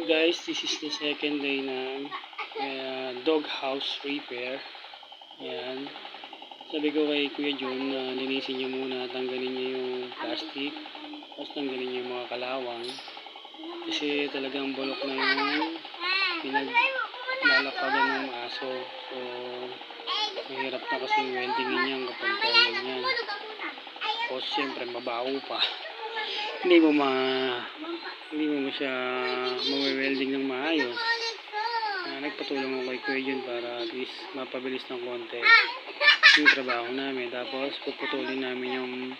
Guys, this is the second day ng dog house repair. Ayan. Sabi ko kay Kuya John na linisin niyo muna, tanggalin niyo yung plastic, tapos tanggalin niyo yung mga kalawang. Kasi talagang bulok na yung pinaglalapagan ng aso. So, mahirap na kasi weldingin niyan kapag ganyan. Tapos siyempre mabaho pa. Hindi mo siya mawe-welding ng maayos. Nagpatulong ako kay Kuya Jun para at least mapabilis ng konti yung trabaho namin. Tapos puputulin namin yung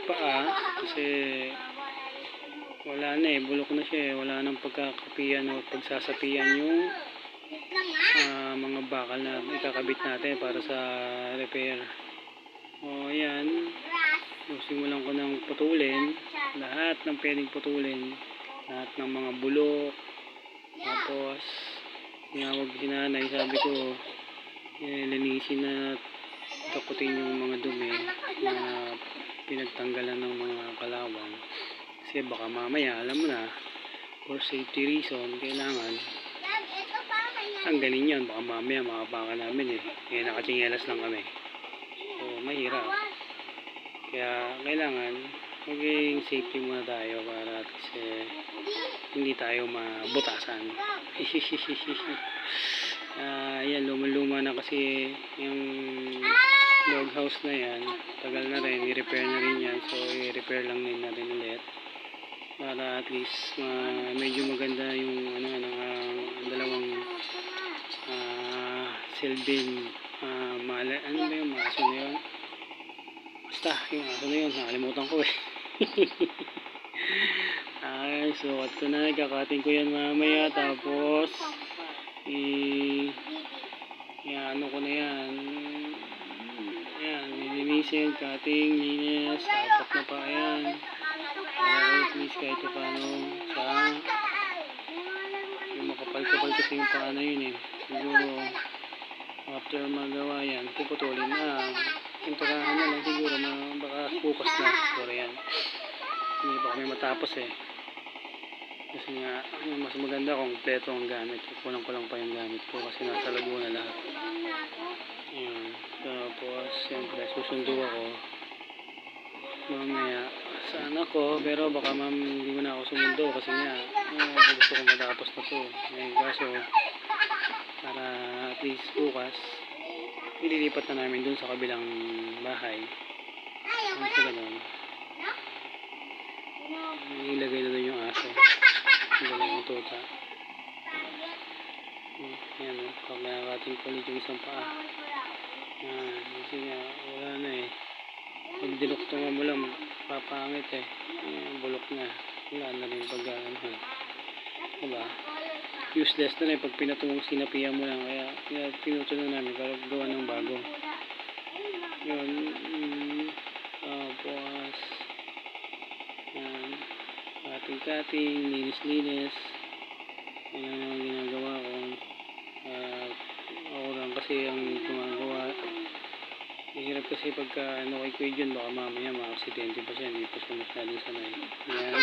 paa kasi wala na bulok na siya wala nang pagkakapian o pagsasapian yung mga bakal na ikakabit natin para sa repair. O yan, simulan ko ng putulin lahat ng pwedeng putulin, lahat ng mga bulok. Tapos tinawag si nanay, sabi ko linisin na takutin yung mga dumi na pinagtanggalan ng mga kalawang kasi baka mamaya alam mo na for safety reason kailangan tanggalin yan, baka mamaya makabaka namin nakatingelas lang kami, so mahirap. Kaya kailangan maging safety muna tayo para kasi hindi tayo mabutasan. Yan, luma-luma na kasi yung dog house na yan. Tagal na rin, i-repair na rin yan. So i-repair lang din natin ulit para at least medyo maganda yung dalawang silbing ano ba yung aso na yun? Basta yung aso na yun, nakalimutan ko sukat ko na, kakating ko yan mamaya. Tapos ano ko na yan, lilinisin, cutting, linis, dapat na pa yan para at least kahit paano yung makapal-kapal kasi yung paano yun siguro after magawa yan puputulin na inturahan na lang siguro na baka bukas na siguro yan, hindi pa kami matapos kasi nga mas maganda kung kompleto ang gamit. Kulang-kulang pa yung gamit ko kasi nasa Laguna lahat. Tapos siyempre susundo ako mamaya sa anak ko, pero baka hindi mo na ako sumundo kasi nga gusto kong matapos na to kaso para at least bukas ililipat na namin dun sa kabilang bahay. Sa ganun ilagay na dun yung aso, yung tuta. Yan pag nakakating ko ulit yung isang paa kasi nga wala na pag dinuktungan mo lang papangit bulok na, wala na rin pag diba useless na rin pag pinatungong sinapian mo lang. Kaya pinutulong namin para gawa ng bago yun. Tapos cutting, linis yan ang ginagawa ko. Ako lang kasi ang gumagawa. Mahirap kasi pagka kay Kuya John, baka mamaya ma-aksidente pa siya, hindi pa siya masyadong sanay. Yan,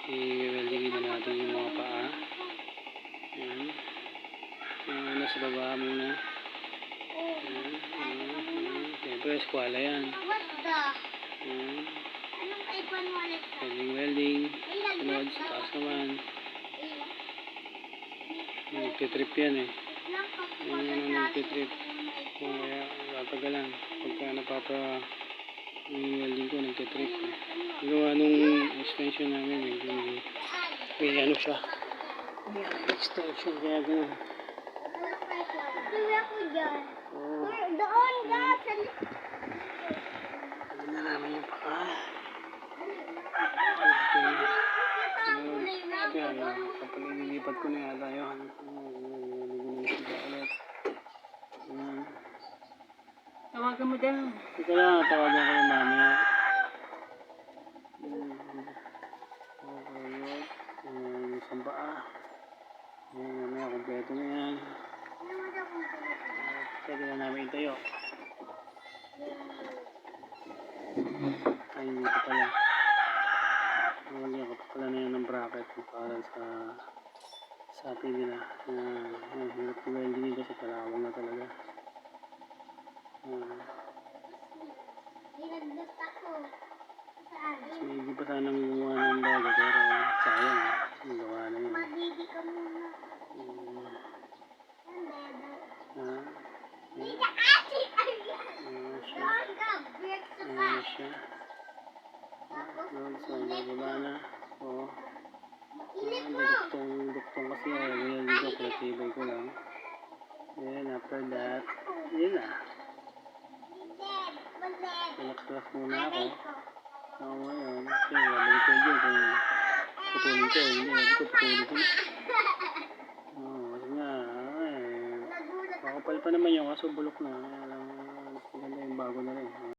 i-weldingin na natin yung mga paa. Yan, nasa baba muna. Siyempre eskwala yan. Welding, sunod sa taas naman. Nagtitrip yan nagtitrip. Kaya tatagalan pagka welding ko, nagtitrip gawa nung extension namin may ano siya, extension kaya gano'n. Na namin yung paka kapag inilipat ko na yata yun ulit. Tawagan mo daw. Ika lang, tawagan ko yung mamaya. Okay yun, isang paa mamaya kompleto na yan. Pwede na namin itayo. Ay hindi pa pala, nalagyan ko pa pala na yan ng bracket para sa Sabi nila, hirap i-welding din kasi kalawang na talaga. Dinagdag ako. Saan? So, hindi pa sanang gumawa ng bago pero sayang. Gawa na yun. Madidi ka muna. Ha? Hindi ka kasi. Siya. Doon ka. Break sa ka. Ayan siya. Doon, so nababa na. Oo. Init mo. Duktong kasi welding ko, pinatibay ko lang. Then after that, yun na. Relax muna ako. So ngayon, kasi babalik ko dyan kung putulin ko. Hindi ko putulin ko na. Kasi nga, makapal pa naman yung kaso bulok na. Kaya lang, maganda yung bago na rin.